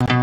Well,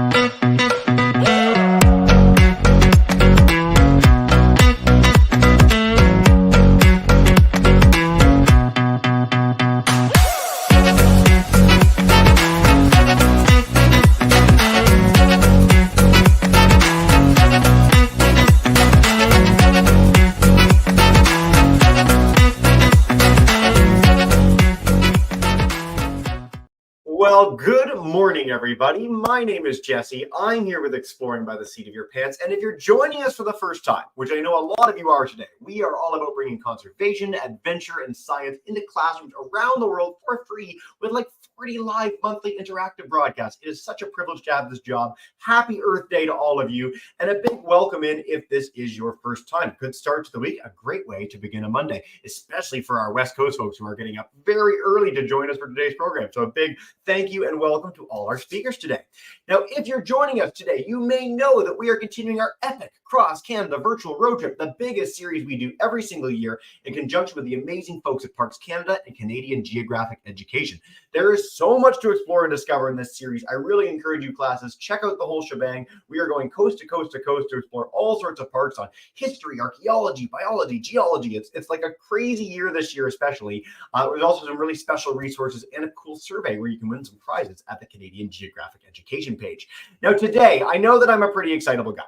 good morning, everybody. My name is Jesse. I'm here with Exploring by the Seat of Your Pants. And if you're joining us for the first time, which I know a lot of you are today, we are all about bringing conservation, adventure, and science into classrooms around the world for free with like 40 live monthly interactive broadcasts. It is such a privilege to have this job. Happy Earth Day to all of you. And a big welcome in if this is your first time. Good start to the week. A great way to begin a Monday, especially for our West Coast folks who are getting up very early to join us for today's program. So a big thank you and welcome to all our speakers today. Now, if you're joining us today, you may know that we are continuing our epic Cross Canada virtual road trip, the biggest series we do every single year in conjunction with the amazing folks at Parks Canada and Canadian Geographic Education. There is so much to explore and discover in this series. I really encourage you classes, check out the whole shebang. We are going coast to coast to coast to explore all sorts of parks on history, archaeology, biology, geology. It's like a crazy year this year, especially. There's also some really special resources and a cool survey where you can win some prizes at the Canadian Geographic Education page. Now, today, I know that I'm a pretty excitable guy.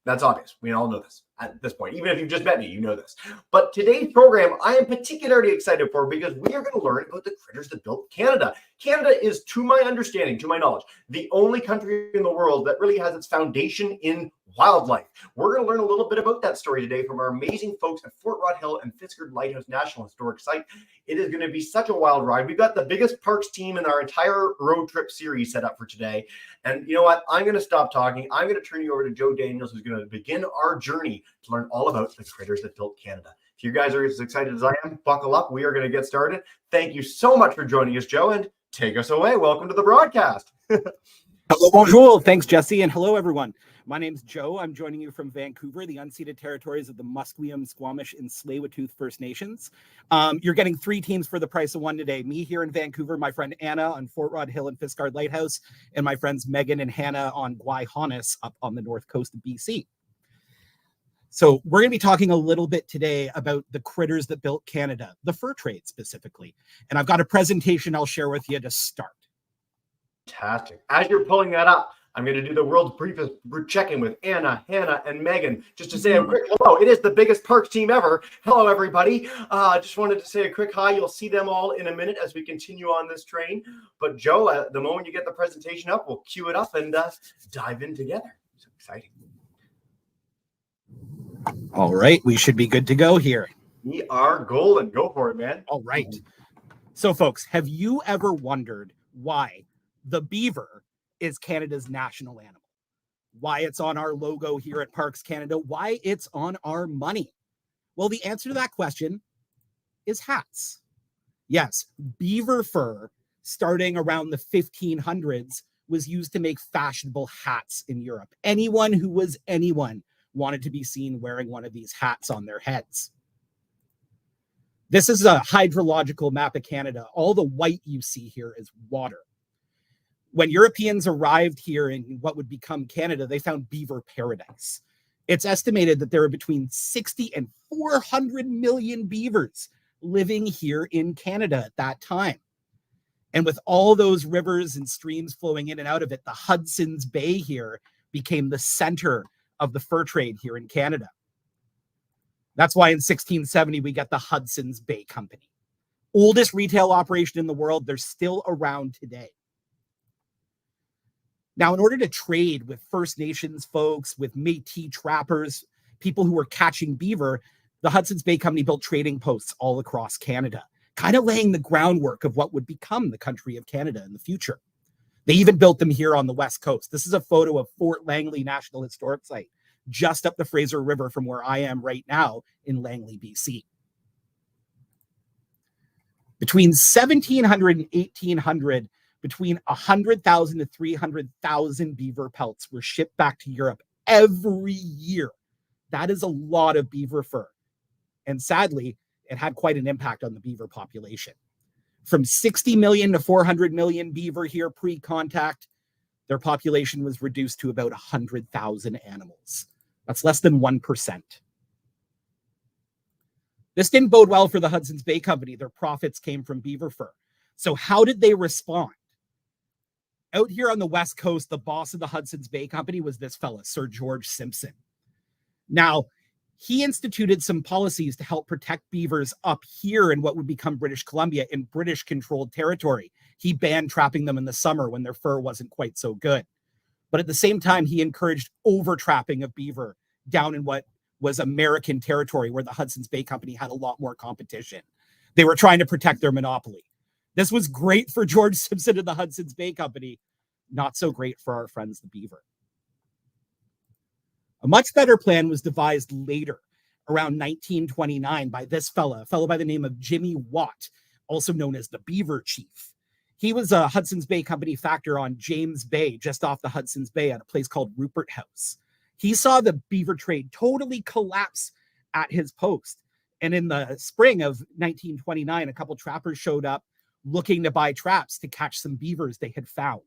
That's obvious. We all know this at this point. Even if you've just met me, you know this. But today's program, I am particularly excited for because we are going to learn about the critters that built Canada. Canada is, to my understanding, to my knowledge, the only country in the world that really has its foundation in wildlife. We're going to learn a little bit about that story today from our amazing folks at Fort Rod Hill and Fiskard Lighthouse National Historic Site. It is going to be such a wild ride. We've got the biggest parks team in our entire road trip series set up for today. And you know what? I'm going to stop talking. I'm going to turn you over to Joe Daniels, who's going to begin our journey to learn all about the critters that built Canada. If you guys are as excited as I am, buckle up. We are going to get started. Thank you so much for joining us, Joe, and take us away. Welcome to the broadcast. Hello, bonjour. Thanks, Jesse, and hello, everyone. My name's Joe. I'm joining you from Vancouver, the unceded territories of the Musqueam, Squamish, and Tsleil-Waututh First Nations. You're getting 3 teams for the price of 1 today. Me here in Vancouver, my friend Anna on Fort Rod Hill and Fiskard Lighthouse, and my friends Megan and Hannah on Gwaii up on the north coast of BC. So we're going to be talking a little bit today about the critters that built Canada, the fur trade specifically. And I've got a presentation I'll share with you to start. Fantastic. As you're pulling that up, I'm going to do the world's briefest check-in with Anna, Hannah, and Megan, just to say a quick hello. It is the biggest parks team ever. Hello, everybody. Just wanted to say a quick hi. You'll see them all in a minute as we continue on this train. But Joe, the moment you get the presentation up, we'll cue it up and dive in together. It's exciting. All right, we should be good to go here. We are golden. Go for it, man. All right. So, folks, have you ever wondered why the beaver is Canada's national animal? Why it's on our logo here at Parks Canada? Why it's on our money? Well, the answer to that question is hats. Yes, beaver fur, starting around the 1500s, was used to make fashionable hats in Europe. Anyone who was anyone wanted to be seen wearing one of these hats on their heads. This is a hydrological map of Canada. All the white you see here is water. When Europeans arrived here in what would become Canada, they found beaver paradise. It's estimated that there are between 60 and 400 million beavers living here in Canada at that time. And with all those rivers and streams flowing in and out of it, the Hudson's Bay here became the center of the fur trade here in Canada. That's why in 1670, we got the Hudson's Bay Company. Oldest retail operation in the world. They're still around today. Now, in order to trade with First Nations folks, with Métis trappers, people who were catching beaver, the Hudson's Bay Company built trading posts all across Canada, kind of laying the groundwork of what would become the country of Canada in the future. They even built them here on the West Coast. This is a photo of Fort Langley National Historic Site, just up the Fraser River from where I am right now in Langley, BC. Between 1700 and 1800, between 100,000 to 300,000 beaver pelts were shipped back to Europe every year. That is a lot of beaver fur. And sadly, it had quite an impact on the beaver population. From 60 million to 400 million beaver here pre-contact their population was reduced to about 100,000 animals. That's less than 1%. This didn't bode well for the Hudson's Bay Company. Their profits came from beaver fur. So how did they respond? Out here on the West Coast, the boss of the Hudson's Bay Company was this fella, Sir George Simpson. Now, he instituted some policies to help protect beavers up here in what would become British Columbia, in British-controlled territory. He banned trapping them in the summer when their fur wasn't quite so good. But at the same time, he encouraged over-trapping of beaver down in what was American territory, where the Hudson's Bay Company had a lot more competition. They were trying to protect their monopoly. This was great for George Simpson and the Hudson's Bay Company, not so great for our friends, the beaver. A much better plan was devised later, around 1929, by this fella, a fellow by the name of Jimmy Watt, also known as the Beaver Chief. He was a Hudson's Bay Company factor on James Bay, just off the Hudson's Bay, at a place called Rupert House. He saw the beaver trade totally collapse at his post. And in the spring of 1929, a couple trappers showed up looking to buy traps to catch some beavers they had found.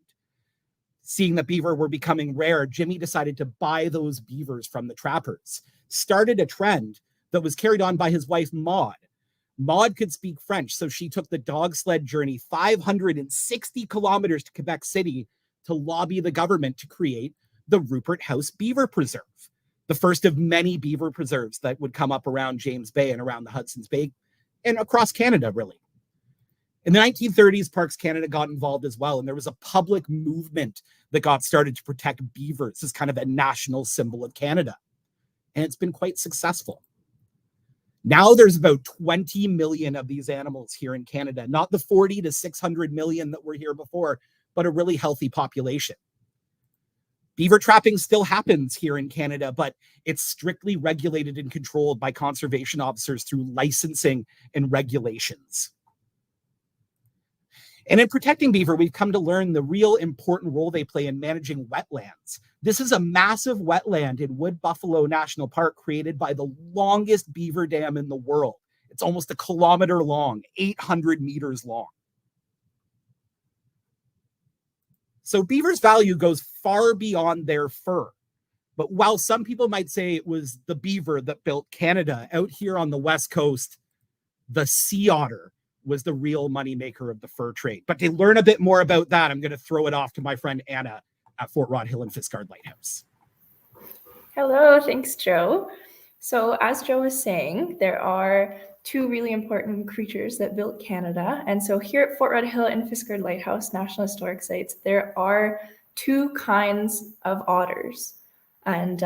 Seeing that beaver were becoming rare, Jimmy decided to buy those beavers from the trappers, started a trend that was carried on by his wife, Maud. Maud could speak French, so she took the dog sled journey 560 kilometers to Quebec City to lobby the government to create the Rupert House Beaver Preserve, the first of many beaver preserves that would come up around James Bay and around the Hudson's Bay and across Canada, really. In the 1930s, Parks Canada got involved as well, and there was a public movement that got started to protect beavers as kind of a national symbol of Canada. And it's been quite successful. Now there's about 20 million of these animals here in Canada, not the 40 to 600 million that were here before, but a really healthy population. Beaver trapping still happens here in Canada, but it's strictly regulated and controlled by conservation officers through licensing and regulations. And in protecting beaver, we've come to learn the real important role they play in managing wetlands. This is a massive wetland in Wood Buffalo National Park created by the longest beaver dam in the world. It's almost 1 kilometer long, 800 meters long. So beaver's value goes far beyond their fur. But while some people might say it was the beaver that built Canada, out here on the West Coast, the sea otter was the real moneymaker of the fur trade. But to learn a bit more about that, I'm going to throw it off to my friend Anna at Fort Rod Hill and Fiskard Lighthouse. Hello, thanks, Joe. So as Joe was saying, there are two really important creatures that built Canada. And so here at Fort Rod Hill and Fiskard Lighthouse National Historic Sites, there are two kinds of otters. And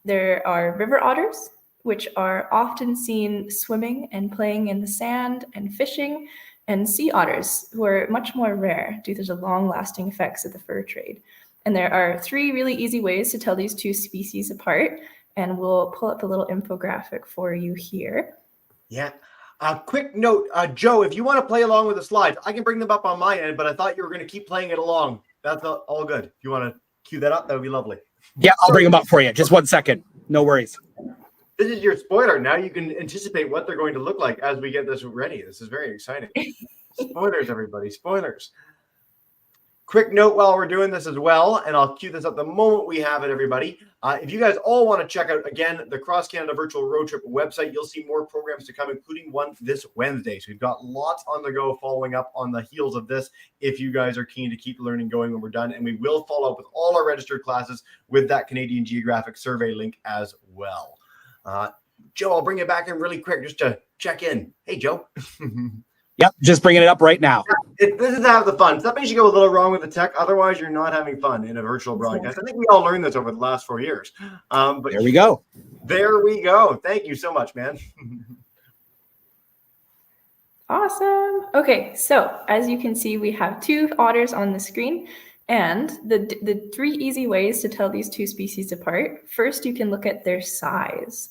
there are river otters, which are often seen swimming and playing in the sand and fishing, and sea otters, who are much more rare due to the long-lasting effects of the fur trade. And there are 3 really easy ways to tell these two species apart, and we'll pull up the little infographic for you here. Yeah. A quick note, Joe, if you want to play along with the slides, I can bring them up on my end, but I thought you were going to keep playing it along. That's all good. If you want to cue that up, that would be lovely. Yeah, I'll bring them up for you. Just 1 second. No worries. This is your spoiler. Now you can anticipate what they're going to look like as we get this ready. This is very exciting. Spoilers, everybody. Spoilers. Quick note while we're doing this as well, and I'll cue this up the moment we have it, everybody. If you guys all want to check out, again, the Cross Canada Virtual Road Trip website, you'll see more programs to come, including one this Wednesday. So we've got lots on the go following up on the heels of this if you guys are keen to keep learning going when we're done. And we will follow up with all our registered classes with that Canadian Geographic Survey link as well. Joe, I'll bring it back in really quick just to check in. Hey, Joe. Yep, just bringing it up right now. This is half the fun. That means you go a little wrong with the tech. Otherwise, you're not having fun in a virtual broadcast. I think we all learned this over the last 4 years. But there we go. There we go. Thank you so much, man. Awesome. Okay, so as you can see, we have 2 otters on the screen. And the 3 easy ways to tell these 2 species apart. First, you can look at their size.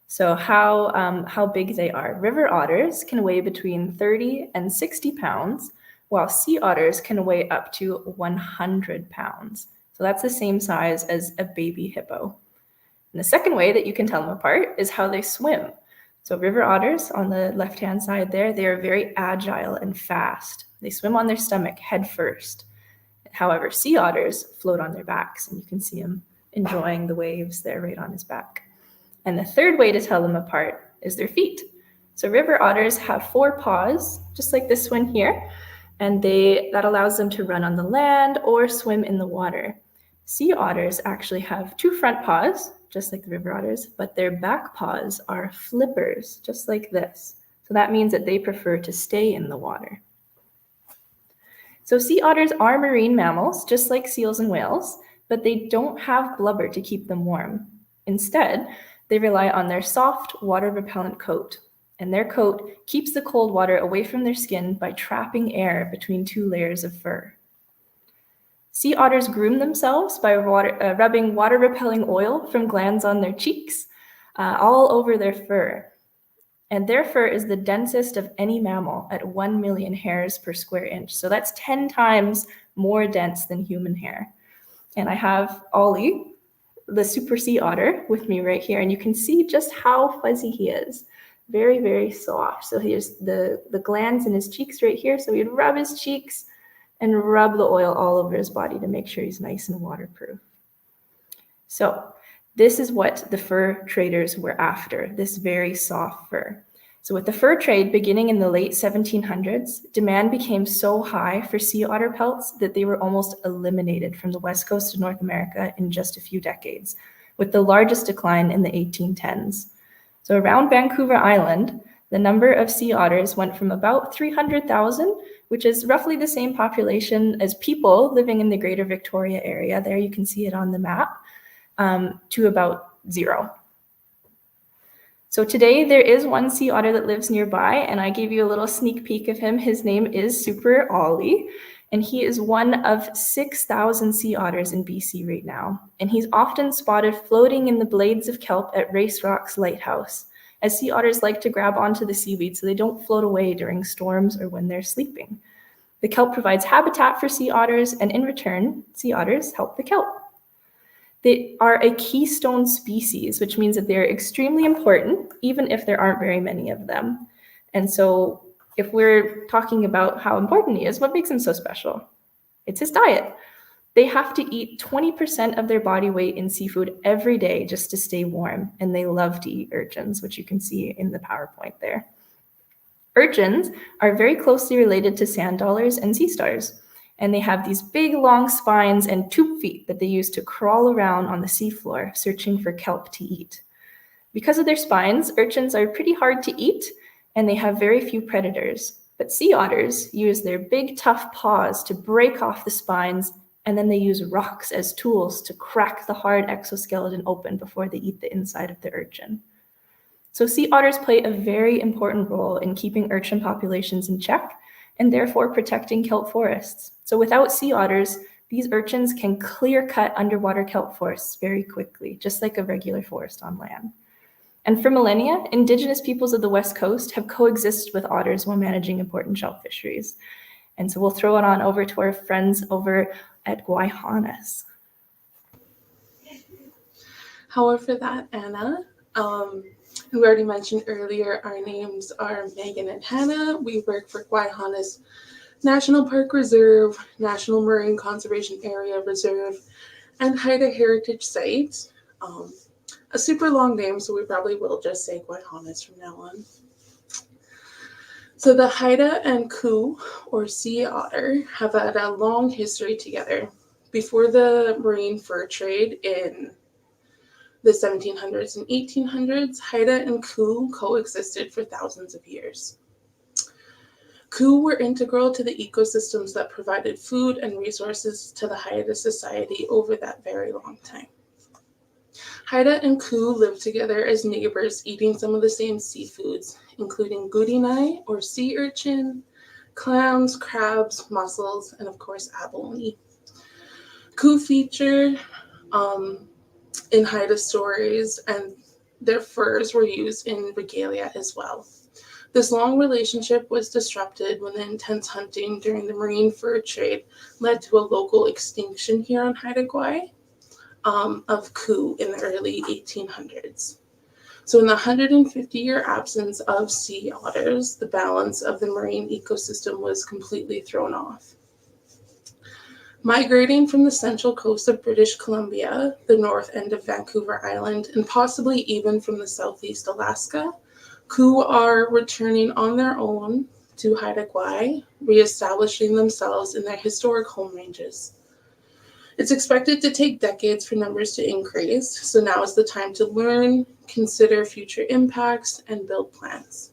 So how big they are. River otters can weigh between 30 and 60 pounds, while sea otters can weigh up to 100 pounds. So that's the same size as a baby hippo. And the second way that you can tell them apart is how they swim. So river otters on the left-hand side there, they are very agile and fast. They swim on their stomach head first. However, sea otters float on their backs, and you can see him enjoying the waves there right on his back. And the third way to tell them apart is their feet. So river otters have 4 paws, just like this one here, and that allows them to run on the land or swim in the water. Sea otters actually have 2 front paws, just like the river otters, but their back paws are flippers, just like this. So that means that they prefer to stay in the water. So sea otters are marine mammals, just like seals and whales, but they don't have blubber to keep them warm. Instead, they rely on their soft, water-repellent coat, and their coat keeps the cold water away from their skin by trapping air between 2 layers of fur. Sea otters groom themselves by rubbing water-repelling oil from glands on their cheeks all over their fur. And their fur is the densest of any mammal at 1 million hairs per square inch. So that's 10 times more dense than human hair. And I have Ollie, the super sea otter, with me right here. And you can see just how fuzzy he is. Very, very soft. So here's the glands in his cheeks right here. So he'd rub his cheeks and rub the oil all over his body to make sure he's nice and waterproof. So this is what the fur traders were after, this very soft fur. So with the fur trade beginning in the late 1700s, demand became so high for sea otter pelts that they were almost eliminated from the west coast of North America in just a few decades, with the largest decline in the 1810s. So around Vancouver Island, the number of sea otters went from about 300,000, which is roughly the same population as people living in the greater Victoria area. There you can see it on the map. To about 0. So today there is one sea otter that lives nearby, and I gave you a little sneak peek of him. His name is Super Ollie, and he is one of 6,000 sea otters in BC right now. And he's often spotted floating in the blades of kelp at Race Rock's lighthouse, as sea otters like to grab onto the seaweed so they don't float away during storms or when they're sleeping. The kelp provides habitat for sea otters, and in return, sea otters help the kelp. They are a keystone species, which means that they're extremely important, even if there aren't very many of them. And so if we're talking about how important he is, what makes him so special? It's his diet. They have to eat 20% of their body weight in seafood every day just to stay warm, and they love to eat urchins, which you can see in the PowerPoint there. Urchins are very closely related to sand dollars and sea stars. And they have these big, long spines and tube feet that they use to crawl around on the seafloor, searching for kelp to eat. Because of their spines, urchins are pretty hard to eat, and they have very few predators. But sea otters use their big, tough paws to break off the spines, and then they use rocks as tools to crack the hard exoskeleton open before they eat the inside of the urchin. So sea otters play a very important role in keeping urchin populations in check, and therefore protecting kelp forests. So without sea otters, these urchins can clear cut underwater kelp forests very quickly, just like a regular forest on land. And for millennia, Indigenous peoples of the West Coast have coexisted with otters while managing important shell fisheries. And so we'll throw it on over to our friends over at Gwaii. However, for that, Anna, who already mentioned earlier, our names are Megan and Hannah. We work for Gwaii National Park Reserve, National Marine Conservation Area Reserve, and Haida Heritage Site. A super long name, so we probably will just say Gwaii from now on. So the Haida and Koo, or sea otter, have had a long history together. Before the marine fur trade in the 1700s and 1800s, Haida and Koo coexisted for thousands of years. Koo were integral to the ecosystems that provided food and resources to the Haida society over that very long time. Haida and Koo lived together as neighbors, eating some of the same seafoods, including gudinai, or sea urchin, clams, crabs, mussels, and of course abalone. Koo featured in Haida stories, and their furs were used in regalia as well. This long relationship was disrupted when the intense hunting during the marine fur trade led to a local extinction here on Haida Gwaii of Koo in the early 1800s. So in the 150-year absence of sea otters, the balance of the marine ecosystem was completely thrown off. Migrating from the central coast of British Columbia, the north end of Vancouver Island, and possibly even from the southeast Alaska, Koo are returning on their own to Haida Gwaii, reestablishing themselves in their historic home ranges. It's expected to take decades for numbers to increase, so now is the time to learn, consider future impacts, and build plans.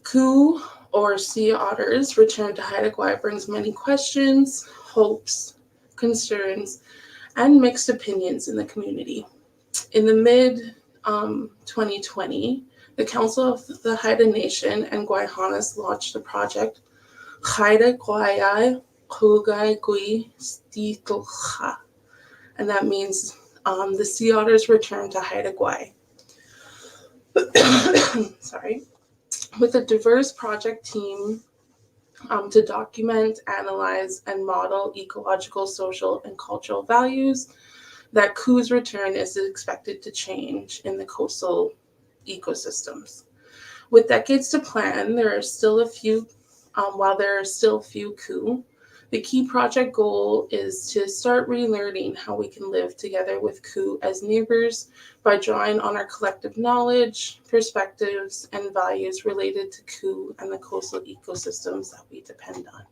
Koo, or sea otters, return to Haida Gwaii brings many questions, hopes, concerns, and mixed opinions in the community. In the mid-2020, the Council of the Haida Nation and Gwaii launched a project, Haida Gwaii Gui Stitlcha, and that means the sea otters return to Haida Gwaii. Sorry. With a diverse project team to document, analyze, and model ecological, social, and cultural values, that Koo's return is expected to change in the coastal ecosystems. With decades to plan, there are still a few, while there are still few Koo, the key project goal is to start relearning how we can live together with Koo as neighbors by drawing on our collective knowledge, perspectives, and values related to Koo and the coastal ecosystems that we depend on.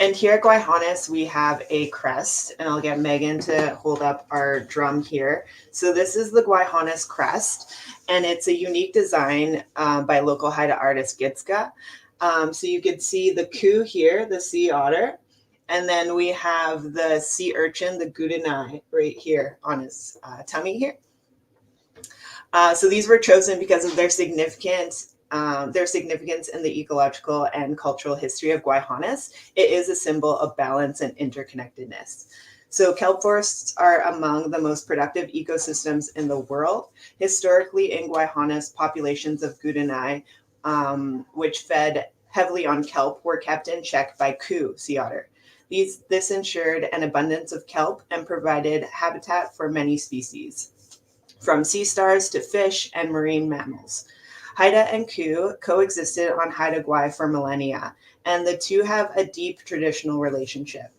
And here at Gwaii, we have a crest, and I'll get Megan to hold up our drum here. So this is the Gwaii crest, and it's a unique design by local Haida artist Gitska. So you can see the Koo here, the sea otter, and then we have the sea urchin, the gudanai, right here on his tummy here. So these were chosen because of their significance in the ecological and cultural history of Gwaii. It is a symbol of balance and interconnectedness. So kelp forests are among the most productive ecosystems in the world. Historically, in Gwaii, populations of gudanai, which fed heavily on kelp, were kept in check by Koo, sea otter. This ensured an abundance of kelp and provided habitat for many species, from sea stars to fish and marine mammals. Haida and Koo coexisted on Haida Gwaii for millennia, and the two have a deep traditional relationship.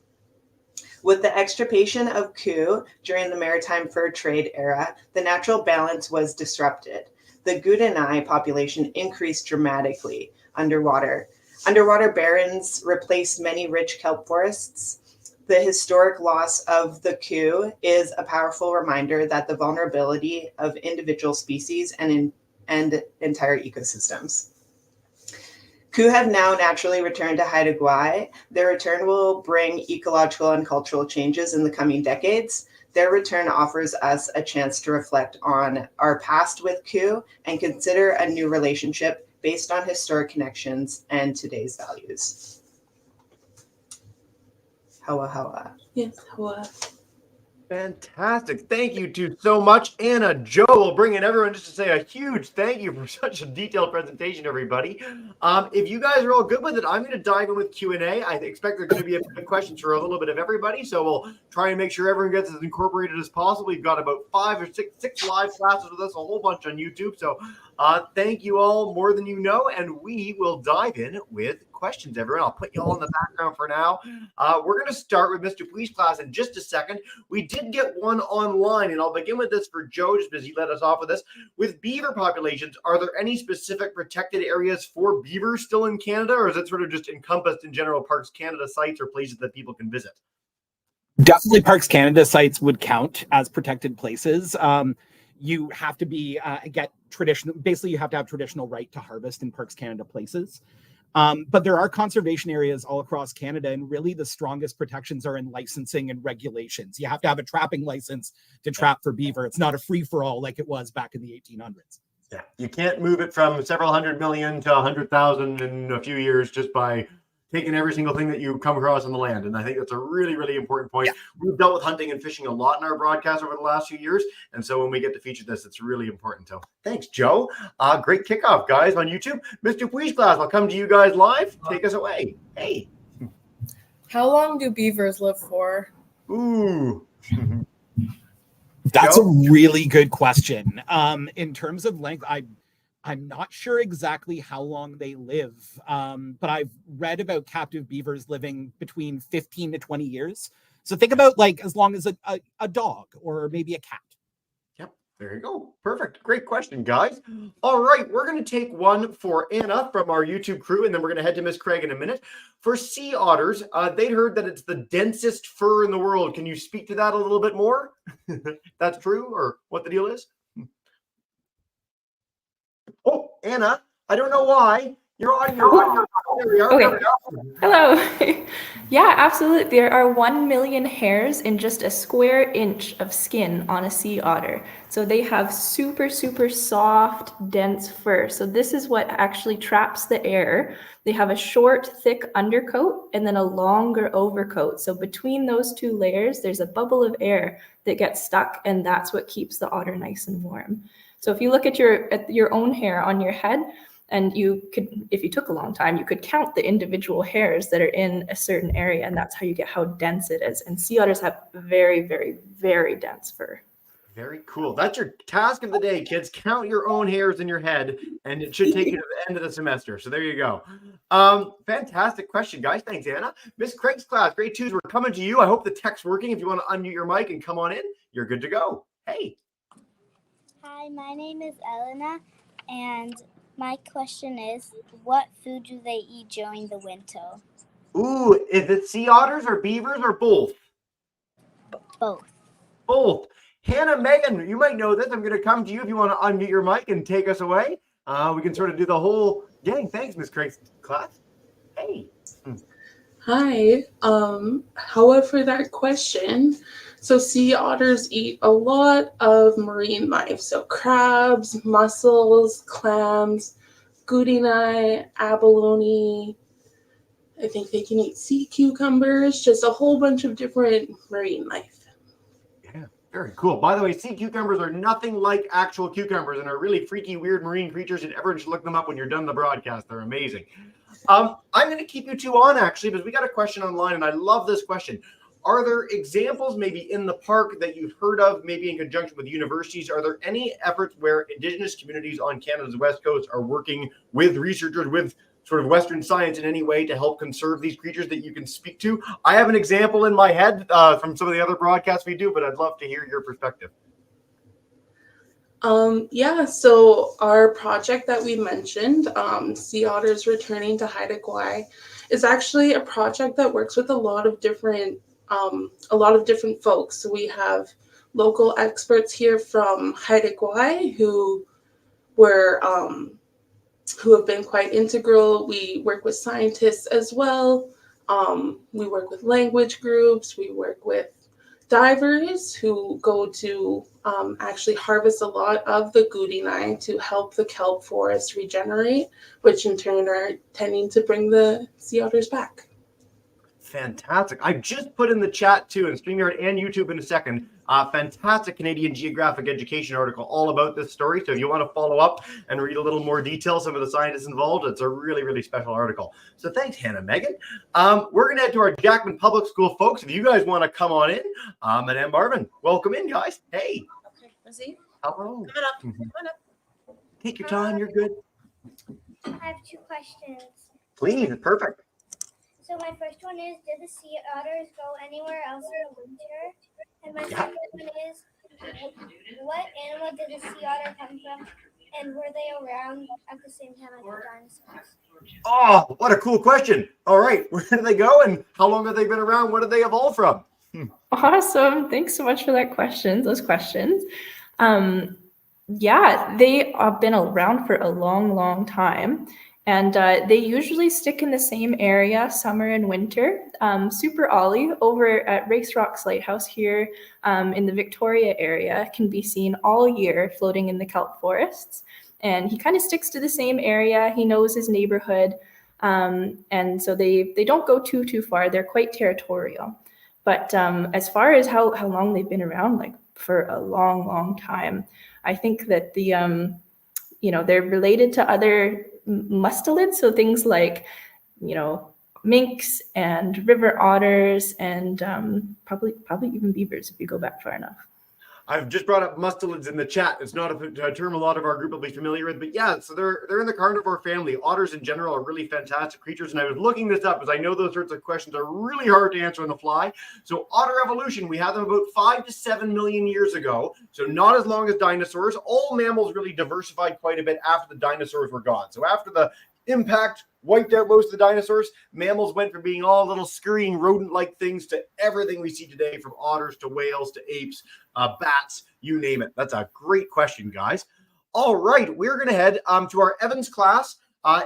With the extirpation of Koo during the maritime fur trade era, the natural balance was disrupted. The gudanai population increased dramatically underwater. Underwater barrens replaced many rich kelp forests. The historic loss of the Koo is a powerful reminder that the vulnerability of individual species and entire ecosystems. Koo have now naturally returned to Haida Gwaii. Their return will bring ecological and cultural changes in the coming decades. Their return offers us a chance to reflect on our past with Koo and consider a new relationship based on historic connections and today's values. Hawa hawa. Yes, hawa. Fantastic. Thank you two so much. Anna, Joe, will bring in everyone just to say a huge thank you for such a detailed presentation, everybody. If you guys are all good with it, I'm going to dive in with Q&A. I expect there's going to be a few questions for a little bit of everybody, so we'll try and make sure everyone gets as incorporated as possible. We've got about 5 or 6 live classes with us, a whole bunch on YouTube. So thank you all more than you know, and we will dive in with questions, everyone. I'll put you all in the background for now. We're going to start with Mr. Pui's class in just a second. We did get one online, and I'll begin with this for Joe, just as he let us off with this. With beaver populations, are there any specific protected areas for beavers still in Canada, or is it sort of just encompassed in general Parks Canada sites or places that people can visit? Definitely Parks Canada sites would count as protected places. You have to be basically you have to have traditional right to harvest in Parks Canada places. But there are conservation areas all across Canada, and really the strongest protections are in licensing and regulations. You have to have a trapping license to trap for beaver. It's not a free-for-all like it was back in the 1800s. Yeah, you can't move it from several hundred million to 100,000 in a few years just by taking every single thing that you come across on the land. And I think that's a really, really important point. Yeah. We've dealt with hunting and fishing a lot in our broadcast over the last few years. And so when we get to feature this, it's really important. So thanks, Joe. Great kickoff, guys, on YouTube. Mr. Pui's class, I'll come to you guys live. Take us away. Hey. How long do beavers live for? Ooh. That's a really good question. In terms of length, I'm not sure exactly how long they live, but I've read about captive beavers living between 15 to 20 years. So think about like as long as a dog or maybe a cat. Yep, there you go. Perfect. Great question, guys. All right, we're going to take one for Anna from our YouTube crew, and then we're going to head to Miss Craig in a minute. For sea otters, they'd heard that it's the densest fur in the world. Can you speak to that a little bit more? That's true, or what the deal is? Oh, Anna, I don't know why. You're on your audio. There we are. Okay. Hello. Yeah, absolutely. There are 1 million hairs in just a square inch of skin on a sea otter. So they have super, super soft, dense fur. So this is what actually traps the air. They have a short, thick undercoat and then a longer overcoat. So between those two layers, there's a bubble of air that gets stuck, and that's what keeps the otter nice and warm. So if you look at your own hair on your head, and you could, if you took a long time, you could count the individual hairs that are in a certain area, and that's how you get how dense it is. And sea otters have very, very, very dense fur. Very cool. That's your task of the day, kids. Count your own hairs in your head, and it should take you to the end of the semester. So there you go. Fantastic question, guys. Thanks, Anna. Miss Craig's class, grade 2s, we're coming to you. I hope the tech's working. If you want to unmute your mic and come on in, you're good to go. Hey. Hi, my name is Elena, and my question is, what food do they eat during the winter? Ooh, is it sea otters or beavers or both? Both. Both. Hannah, Megan, you might know this. I'm going to come to you if you want to unmute your mic and take us away. We can sort of do the whole gang. Thanks, Miss Craig's class. Hey. Hi. However, that question, so sea otters eat a lot of marine life. So crabs, mussels, clams, goodini, abalone. I think they can eat sea cucumbers, just a whole bunch of different marine life. Yeah, very cool. By the way, sea cucumbers are nothing like actual cucumbers and are really freaky, weird marine creatures. And everyone should look them up when you're done the broadcast. They're amazing. I'm going to keep you two on, actually, because we got a question online, and I love this question. Are there examples maybe in the park that you've heard of, maybe in conjunction with universities? Are there any efforts where Indigenous communities on Canada's West Coast are working with researchers, with sort of Western science in any way to help conserve these creatures that you can speak to? I have an example in my head from some of the other broadcasts we do, but I'd love to hear your perspective. Yeah, so our project that we mentioned, Sea Otters Returning to Haida Gwaii, is actually a project that works with a lot of different folks. So we have local experts here from Haida Gwaii who have been quite integral. We work with scientists as well. We work with language groups. We work with divers who go to actually harvest a lot of the goodini to help the kelp forest regenerate, which in turn are tending to bring the sea otters back. Fantastic. I've just put in the chat too, and StreamYard and YouTube in a second, fantastic Canadian Geographic Education article all about this story. So if you want to follow up and read a little more detail, some of the scientists involved, it's a really, really special article. So thanks, Hannah, Megan. We're going to head to our Jackman Public School folks. If you guys want to come on in, Madame Marvin, welcome in, guys. Hey. Okay, Lizzie. Hello. Come on up. Take your time. You're good. I have two questions. Please. Perfect. So my first one is, did the sea otters go anywhere else in the winter? And my second one is, what animal did the sea otter come from? And were they around at the same time as the dinosaurs? Oh, what a cool question. All right. Where did they go and how long have they been around? What did they evolve from? Awesome. Thanks so much for those questions. Yeah, they have been around for a long, long time. And they usually stick in the same area, summer and winter. Super Ollie over at Race Rocks Lighthouse here in the Victoria area can be seen all year floating in the kelp forests. And he kind of sticks to the same area. He knows his neighborhood. And so they don't go too far. They're quite territorial. But as far as how long they've been around, like for a long, long time, I think that they're related to other mustelids, so things like, minks and river otters and probably even beavers if you go back far enough. I've just brought up mustelids in the chat. It's not a term a lot of our group will be familiar with, but yeah, so they're in the carnivore family. Otters in general are really fantastic creatures, and I was looking this up because I know those sorts of questions are really hard to answer on the fly. So otter evolution, we have them about 5 to 7 million years ago, so not as long as dinosaurs. All mammals really diversified quite a bit after the dinosaurs were gone. So after the impact wiped out most of the dinosaurs, mammals went from being all little scurrying rodent-like things to everything we see today, from otters to whales to apes, bats, you name it. That's a great question, guys. All right, we're going to head to our Evans class.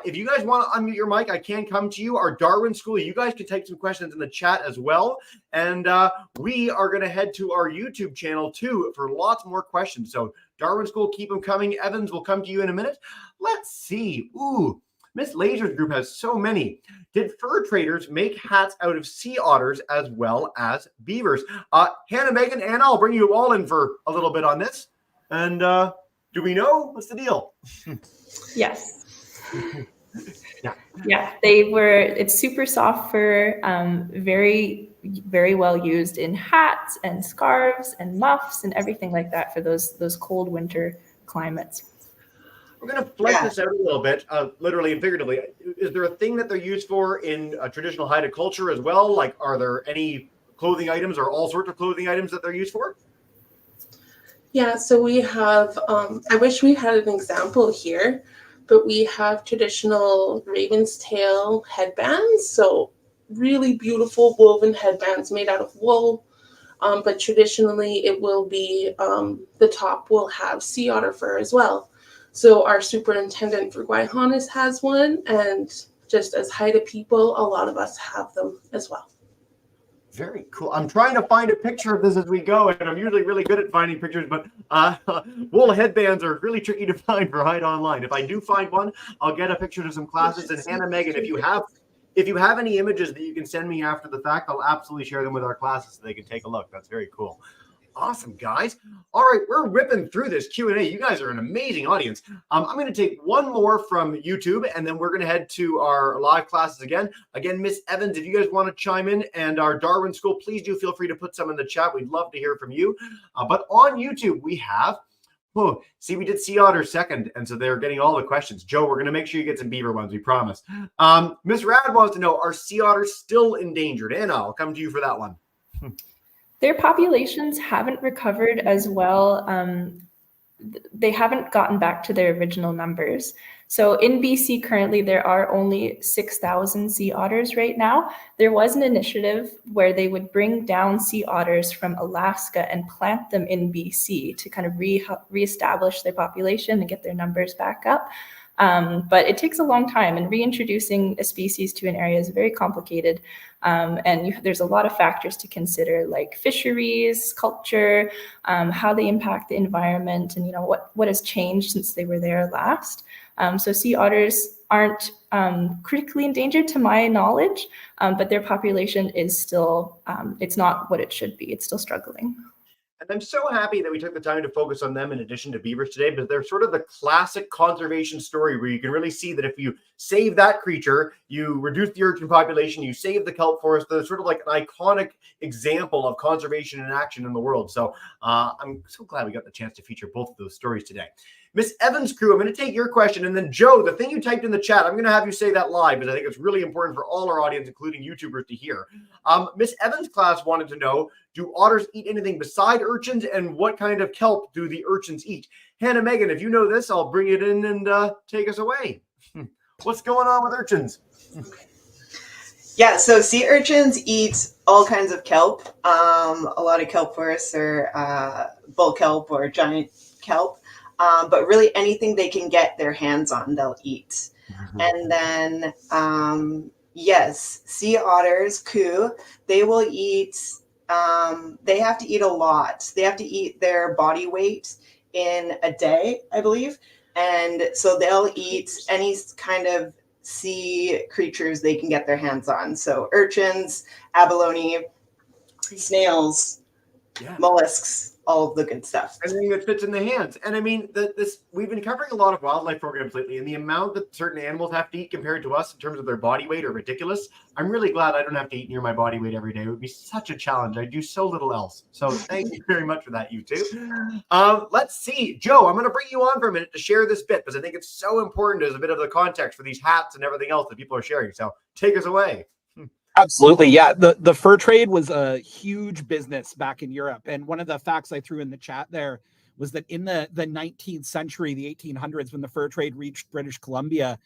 If you guys want to unmute your mic, I can come to you. Our Darwin School, you guys can type some questions in the chat as well. And we are going to head to our YouTube channel too for lots more questions. So Darwin School, keep them coming. Evans will come to you in a minute. Let's see. Ooh, Miss Laser's group has so many. Did fur traders make hats out of sea otters as well as beavers? Hannah, Megan, Anna, I'll bring you all in for a little bit on this. And do we know? What's the deal? Yes. Yeah. Yeah, they were, it's super soft fur, very, very well used in hats and scarves and muffs and everything like that for those cold winter climates. We're going to flesh this out a little bit, literally and figuratively. Is there a thing that they're used for in traditional Haida culture as well? Like, are there any clothing items or all sorts of clothing items that they're used for? Yeah, so we have, I wish we had an example here, but we have traditional raven's tail headbands. So really beautiful woven headbands made out of wool. But traditionally it will be, the top will have sea otter fur as well. So our superintendent for Gwaii has one, and just as Haida people, a lot of us have them as well. Very cool. I'm trying to find a picture of this as we go, and I'm usually really good at finding pictures, but wool headbands are really tricky to find for Haida Online. If I do find one, I'll get a picture to some classes. And Hannah, Megan, if you have any images that you can send me after the fact, I'll absolutely share them with our classes so they can take a look. That's very cool. Awesome, guys. All right, we're ripping through this Q&A. You guys are an amazing audience. I'm going to take one more from YouTube, and then we're going to head to our live classes again. Again, Miss Evans, if you guys want to chime in, and our Darwin School, please do feel free to put some in the chat. We'd love to hear from you. But on YouTube, we have, we did sea otter second, and so they're getting all the questions. Joe, we're going to make sure you get some beaver ones, we promise. Miss Rad wants to know, are sea otters still endangered? Anna, I'll come to you for that one. Their populations haven't recovered as well. They haven't gotten back to their original numbers. So in BC currently, there are only 6,000 sea otters right now. There was an initiative where they would bring down sea otters from Alaska and plant them in BC to kind of reestablish their population and get their numbers back up. But it takes a long time, and reintroducing a species to an area is very complicated. There's a lot of factors to consider, like fisheries, culture, how they impact the environment, and what has changed since they were there last. So sea otters aren't critically endangered to my knowledge, but their population is still, it's not what it should be. It's still struggling. And I'm so happy that we took the time to focus on them in addition to beavers today, because they're sort of the classic conservation story where you can really see that if you save that creature, you reduce the urchin population, you save the kelp forest. They're sort of like an iconic example of conservation in action in the world. So I'm so glad we got the chance to feature both of those stories today. Miss Evans' crew, I'm going to take your question. And then Joe, the thing you typed in the chat, I'm going to have you say that live because I think it's really important for all our audience, including YouTubers, to hear. Miss Evans' class wanted to know, do otters eat anything beside urchins, and what kind of kelp do the urchins eat? Hannah, Megan, if you know this, I'll bring it in and take us away. What's going on with urchins? Yeah, so sea urchins eat all kinds of kelp. A lot of kelp forests are bull kelp or giant kelp. But really anything they can get their hands on, they'll eat. And then, yes, sea otters, they will eat, they have to eat a lot. They have to eat their body weight in a day, I believe. And so they'll eat any kind of sea creatures they can get their hands on. So urchins, abalone, snails, mollusks, all of the good stuff. Anything that fits in the hands. And I mean, we've been covering a lot of wildlife programs lately, and the amount that certain animals have to eat compared to us in terms of their body weight are ridiculous. I'm really glad I don't have to eat near my body weight every day. It would be such a challenge. I do so little else. So thank you very much for that, you two. Let's see. Joe, I'm going to bring you on for a minute to share this bit because I think it's so important as a bit of the context for these hats and everything else that people are sharing. So take us away. Absolutely. Yeah. The fur trade was a huge business back in Europe. And one of the facts I threw in the chat there was that in the 19th century, the 1800s, when the fur trade reached British Columbia,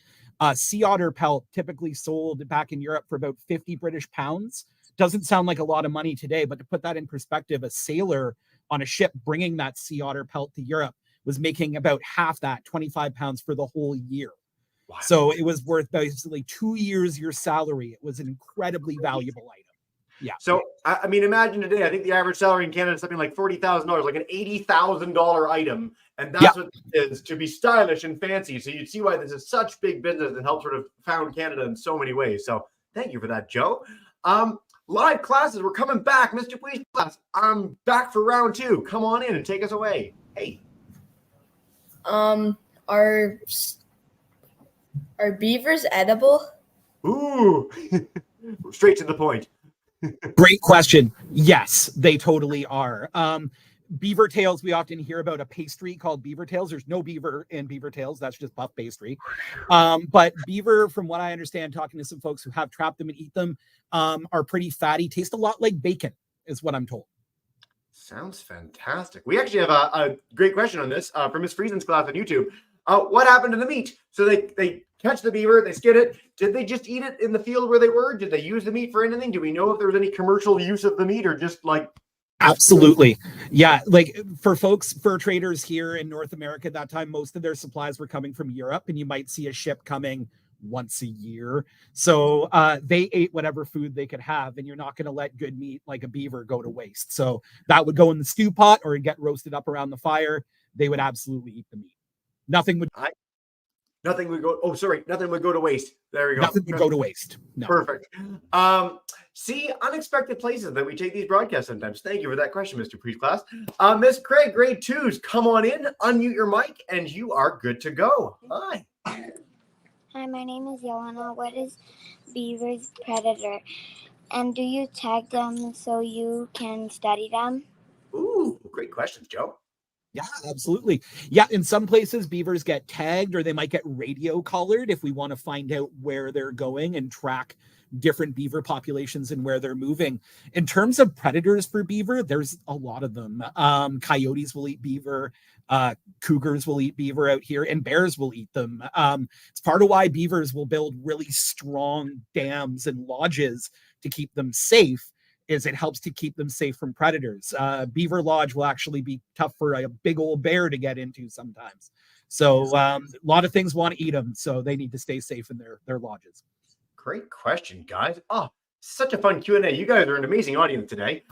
sea otter pelt typically sold back in Europe for about 50 British pounds. Doesn't sound like a lot of money today, but to put that in perspective, a sailor on a ship bringing that sea otter pelt to Europe was making about half that, 25 pounds for the whole year. Wow. So it was worth basically 2 years your salary. It was an incredibly valuable item. Yeah. So, I mean, imagine today, I think the average salary in Canada is something like $40,000, like an $80,000 item. And that's what it is, to be stylish and fancy. So you see why this is such big business and helps sort of found Canada in so many ways. So thank you for that, Joe. Live classes, we're coming back. Mr. Please class, I'm back for round 2. Come on in and take us away. Hey. Are beavers edible? Ooh, straight to the point. Great question. Yes, they totally are. Beaver tails, we often hear about a pastry called beaver tails. There's no beaver in beaver tails. That's just puff pastry. But beaver, from what I understand, talking to some folks who have trapped them and eat them, are pretty fatty. Taste a lot like bacon, is what I'm told. Sounds fantastic. We actually have a great question on this from Miss Friesen's class on YouTube. What happened to the meat? So they catch the beaver, they skin it. Did they just eat it in the field where they were? Did they use the meat for anything? Do we know if there was any commercial use of the meat or just like... Absolutely. Yeah. Like for folks, fur traders here in North America at that time, most of their supplies were coming from Europe, and you might see a ship coming once a year. So they ate whatever food they could have, and you're not going to let good meat like a beaver go to waste. So that would go in the stew pot or get roasted up around the fire. They would absolutely eat the meat. Nothing would go to waste. There we go. Nothing would go to waste. No. Perfect. See, unexpected places that we take these broadcasts sometimes. Thank you for that question, Mr. Priest class. Miss Craig, grade 2s, come on in, unmute your mic, and you are good to go. Hi. Hi, my name is Joanna. What is beaver's predator? And do you tag them so you can study them? Ooh, great questions, Joe. Yeah, absolutely. Yeah, in some places, beavers get tagged or they might get radio collared if we want to find out where they're going and track different beaver populations and where they're moving. In terms of predators for beaver, there's a lot of them. Coyotes will eat beaver. Cougars will eat beaver out here, and bears will eat them. It's part of why beavers will build really strong dams and lodges to keep them safe. Is it helps to keep them safe from predators. Beaver lodge will actually be tough for a big old bear to get into sometimes. So a lot of things want to eat them, so they need to stay safe in their lodges. Great question, guys. Oh, such a fun Q&A. You guys are an amazing audience today.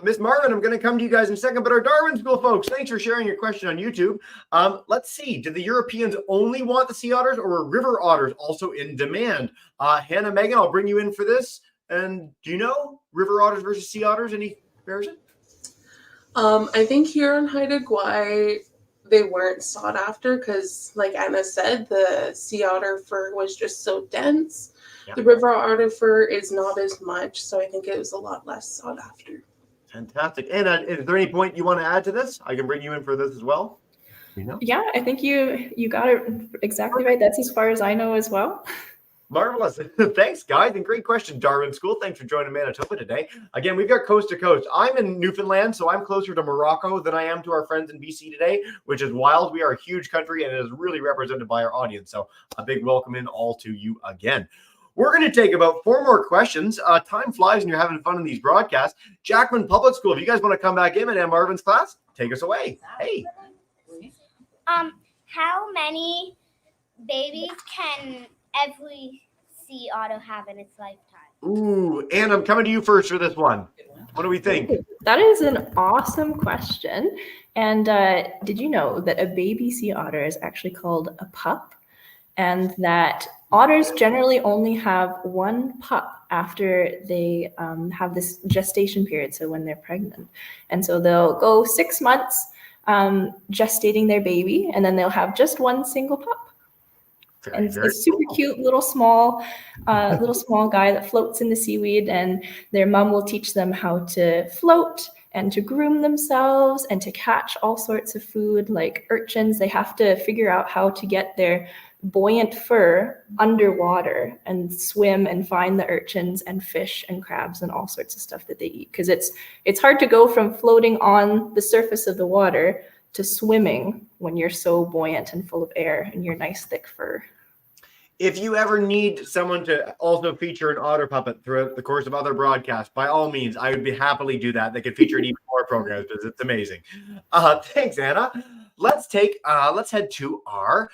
Miss Marvin, I'm going to come to you guys in a second, but our Darwin School folks, thanks for sharing your question on YouTube. Let's see, did the Europeans only want the sea otters, or were river otters also in demand? Hannah, Megan, I'll bring you in for this. And do you know river otters versus sea otters? Any comparison? I think here in Haida Gwaii, they weren't sought after because, like Anna said, the sea otter fur was just so dense. Yeah. The river otter fur is not as much, so I think it was a lot less sought after. Fantastic. Anna, is there any point you want to add to this? I can bring you in for this as well. You know? Yeah, I think you got it exactly right. That's as far as I know as well. Marvelous. Thanks, guys. And great question, Darwin School. Thanks for joining Manitoba today. Again, we've got coast to coast. I'm in Newfoundland, so I'm closer to Morocco than I am to our friends in BC today, which is wild. We are a huge country, and it is really represented by our audience. So a big welcome in all to you again. We're going to take about 4 more questions. Time flies, and you're having fun in these broadcasts. Jackman Public School, if you guys want to come back in and Marvin's class, take us away. Hey. How many babies can every sea otter have in its lifetime? Ooh, Anne, I'm coming to you first for this one. What do we think? That is an awesome question. And did you know that a baby sea otter is actually called a pup? And that otters generally only have one pup after they have this gestation period, so when they're pregnant. And so they'll go 6 months gestating their baby, and then they'll have just one single pup. And it's super cute, little small guy that floats in the seaweed, and their mom will teach them how to float and to groom themselves and to catch all sorts of food like urchins. They have to figure out how to get their buoyant fur underwater and swim and find the urchins and fish and crabs and all sorts of stuff that they eat, because it's hard to go from floating on the surface of the water to swimming when you're so buoyant and full of air and your nice thick fur. If you ever need someone to also feature an otter puppet throughout the course of other broadcasts, by all means, I would be happily do that. They could feature in even more programs because it's amazing. Thanks, Anna. Let's head to our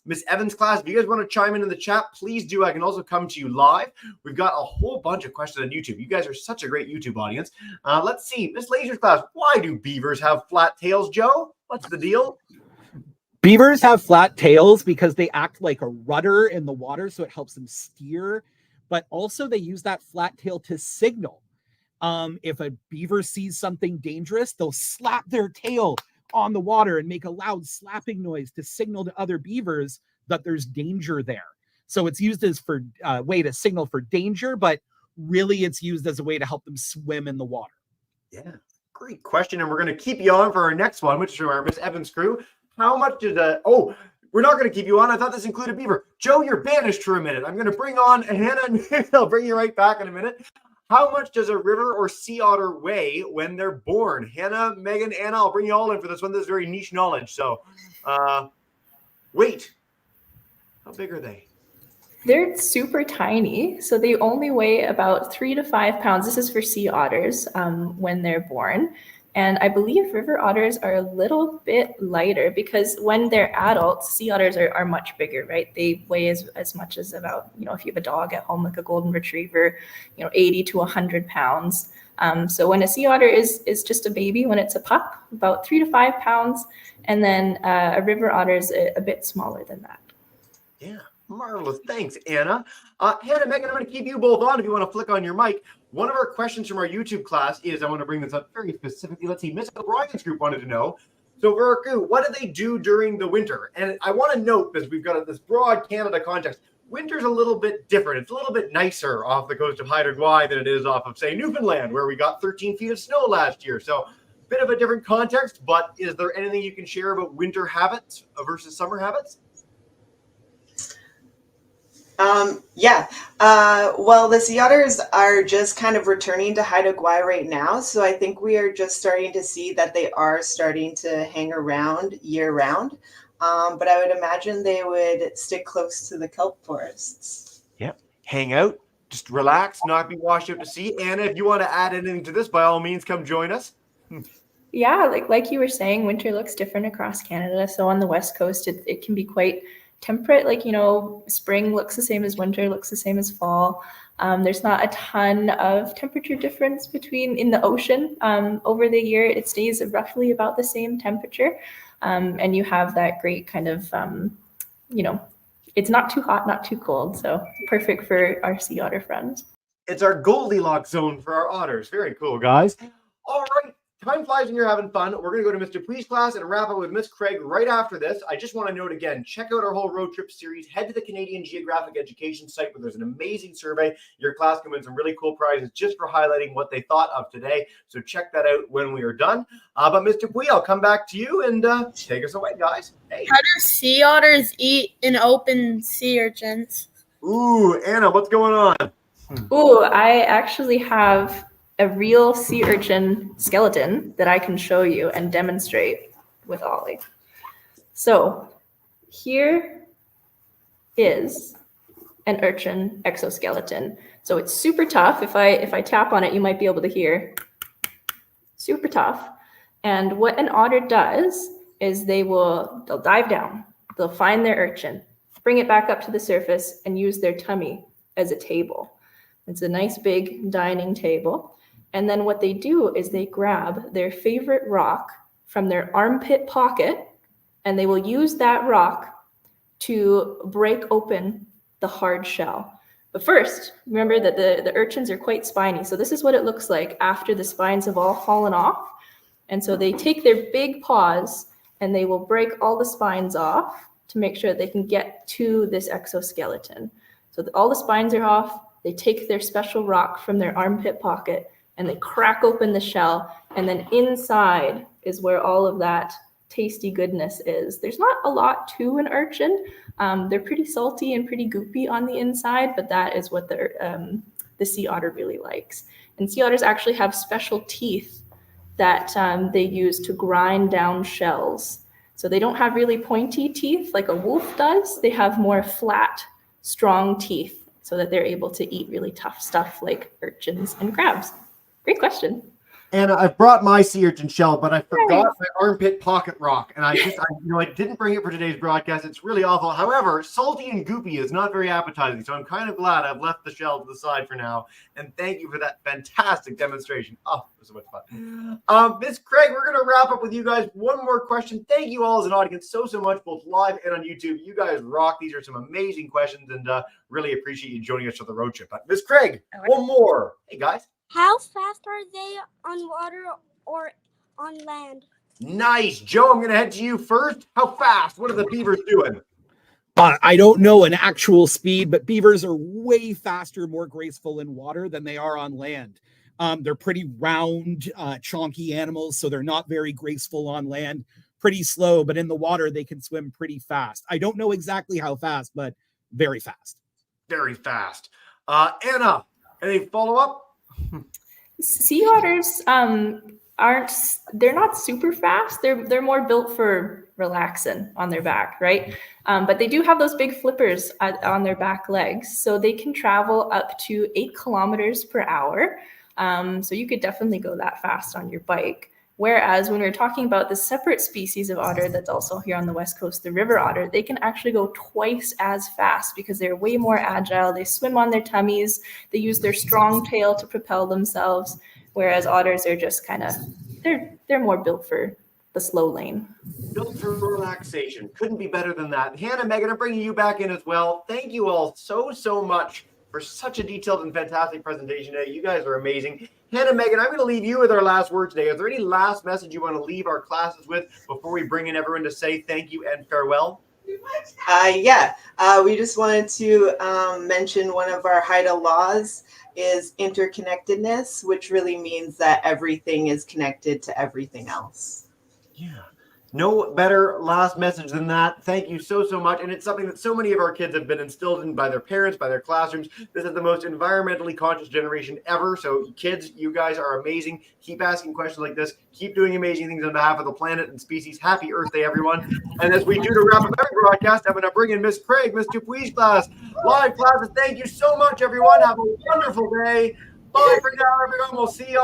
Miss Evans class. If you guys want to chime in the chat, please do. I can also come to you live. We've got a whole bunch of questions on YouTube. You guys are such a great YouTube audience. Let's see. Miss Laser's class. Why do beavers have flat tails, Joe? What's the deal? Beavers have flat tails because they act like a rudder in the water, so it helps them steer. But also they use that flat tail to signal. If a beaver sees something dangerous, they'll slap their tail on the water and make a loud slapping noise to signal to other beavers that there's danger there. So it's used as for a way to signal for danger, but really it's used as a way to help them swim in the water. Yeah, great question. And we're going to keep you on for our next one, which is from our Miss Evans crew. How much did we're not going to keep you on. I thought this included beaver. Joe, you're banished for a minute. I'm going to bring on Hannah and I'll bring you right back in a minute. How much does a river or sea otter weigh when they're born? Hannah, Megan, Anna, I'll bring you all in for this one. This is very niche knowledge. So, weight. How big are they? They're super tiny, so they only weigh about 3 to 5 pounds. This is for sea otters when they're born. And I believe river otters are a little bit lighter because when they're adults, sea otters are much bigger, right? They weigh as much as about, if you have a dog at home, like a golden retriever, 80 to 100 pounds. So when a sea otter is just a baby, when it's a pup, about 3 to 5 pounds. And then a river otter is a bit smaller than that. Yeah, marvelous. Thanks, Anna. Hannah, Megan, I'm going to keep you both on if you want to flick on your mic. One of our questions from our YouTube class is, I want to bring this up very specifically. Let's see, Miss O'Brien's group wanted to know. So, Verku, what do they do during the winter? And I want to note, because we've got this broad Canada context, winter's a little bit different. It's a little bit nicer off the coast of Haida Gwaii than it is off of, say, Newfoundland, where we got 13 feet of snow last year. So, a bit of a different context, but is there anything you can share about winter habits versus summer habits? Well, the sea otters are just kind of returning to Haida Gwaii right now. So I think we are just starting to see that they are starting to hang around year round. But I would imagine they would stick close to the kelp forests. Yep. Hang out, just relax, not be washed out to sea. Anna, if you want to add anything to this, by all means, come join us. Yeah, like you were saying, winter looks different across Canada. So on the West Coast, it can be quite temperate. Like, spring looks the same as winter, looks the same as fall. There's not a ton of temperature difference in the ocean. Over the year, it stays roughly about the same temperature. And you have that great kind of, it's not too hot, not too cold. So perfect for our sea otter friends. It's our Goldilocks zone for our otters. Very cool, guys. All right. Time flies when you're having fun. We're going to go to Mr. Please class and wrap up with Miss Craig right after this. I just want to note again, check out our whole road trip series. Head to the Canadian Geographic Education site where there's an amazing survey. Your class can win some really cool prizes just for highlighting what they thought of today. So check that out when we are done. But Mr. Gwaii, I'll come back to you and take us away, guys. Hey. How do sea otters eat an open sea urchins? Ooh, Anna, what's going on? Ooh, I actually have a real sea urchin skeleton that I can show you and demonstrate with Ollie. So here is an urchin exoskeleton. So it's super tough. If I tap on it, you might be able to hear. Super tough. And what an otter does is they'll dive down. They'll find their urchin, bring it back up to the surface, and use their tummy as a table. It's a nice big dining table. And then what they do is they grab their favorite rock from their armpit pocket, and they will use that rock to break open the hard shell. But first, remember that the urchins are quite spiny. So this is what it looks like after the spines have all fallen off. And so they take their big paws and they will break all the spines off to make sure that they can get to this exoskeleton. So all the spines are off. They take their special rock from their armpit pocket and they crack open the shell. And then inside is where all of that tasty goodness is. There's not a lot to an urchin. They're pretty salty and pretty goopy on the inside, but that is what the sea otter really likes. And sea otters actually have special teeth that they use to grind down shells. So they don't have really pointy teeth like a wolf does. They have more flat, strong teeth so that they're able to eat really tough stuff like urchins and crabs. Great question. Anna, I brought my sea urchin shell, but I forgot my armpit pocket rock, and I didn't bring it for today's broadcast. It's really awful. However, salty and goopy is not very appetizing, so I'm kind of glad I've left the shell to the side for now. And thank you for that fantastic demonstration. Oh, it was so much fun. Miss Craig, we're going to wrap up with you guys. One more question. Thank you all as an audience so much, both live and on YouTube. You guys rock. These are some amazing questions, and really appreciate you joining us for the road trip. But Miss Craig, one more. Hey, guys. How fast are they on water or on land? Nice. Joe, I'm going to head to you first. How fast? What are the beavers doing? I don't know an actual speed, but beavers are way faster, more graceful in water than they are on land. They're pretty round, chonky animals, so they're not very graceful on land, pretty slow, but in the water, they can swim pretty fast. I don't know exactly how fast, but very fast. Very fast. Anna, any follow-up? Sea otters they're not super fast. They're more built for relaxing on their back, right? But they do have those big flippers on their back legs, so they can travel up to 8 kilometers per hour. So you could definitely go that fast on your bike. Whereas when we're talking about the separate species of otter that's also here on the West Coast, the river otter, they can actually go twice as fast because they're way more agile. They swim on their tummies. They use their strong tail to propel themselves. Whereas otters are just kind of, they're more built for the slow lane. Built for relaxation. Couldn't be better than that. Hannah, Megan, I'm bringing you back in as well. Thank you all so much for such a detailed and fantastic presentation today. You guys are amazing. Hannah, Megan, I'm going to leave you with our last word today. Is there any last message you want to leave our classes with before we bring in everyone to say thank you and farewell? We just wanted to mention one of our Haida laws is interconnectedness, which really means that everything is connected to everything else. Yeah. No better last message than that. Thank you so much. And it's something that so many of our kids have been instilled in by their parents, by their classrooms. This is the most environmentally conscious generation ever. So kids, you guys are amazing. Keep asking questions like this. Keep doing amazing things on behalf of the planet and species. Happy Earth Day, everyone. And as we do to wrap up every broadcast, I'm going to bring in Miss Craig, Miss Dupuy's class. Live classes. Thank you so much, everyone. Have a wonderful day. Bye for now, everyone. We'll see you all.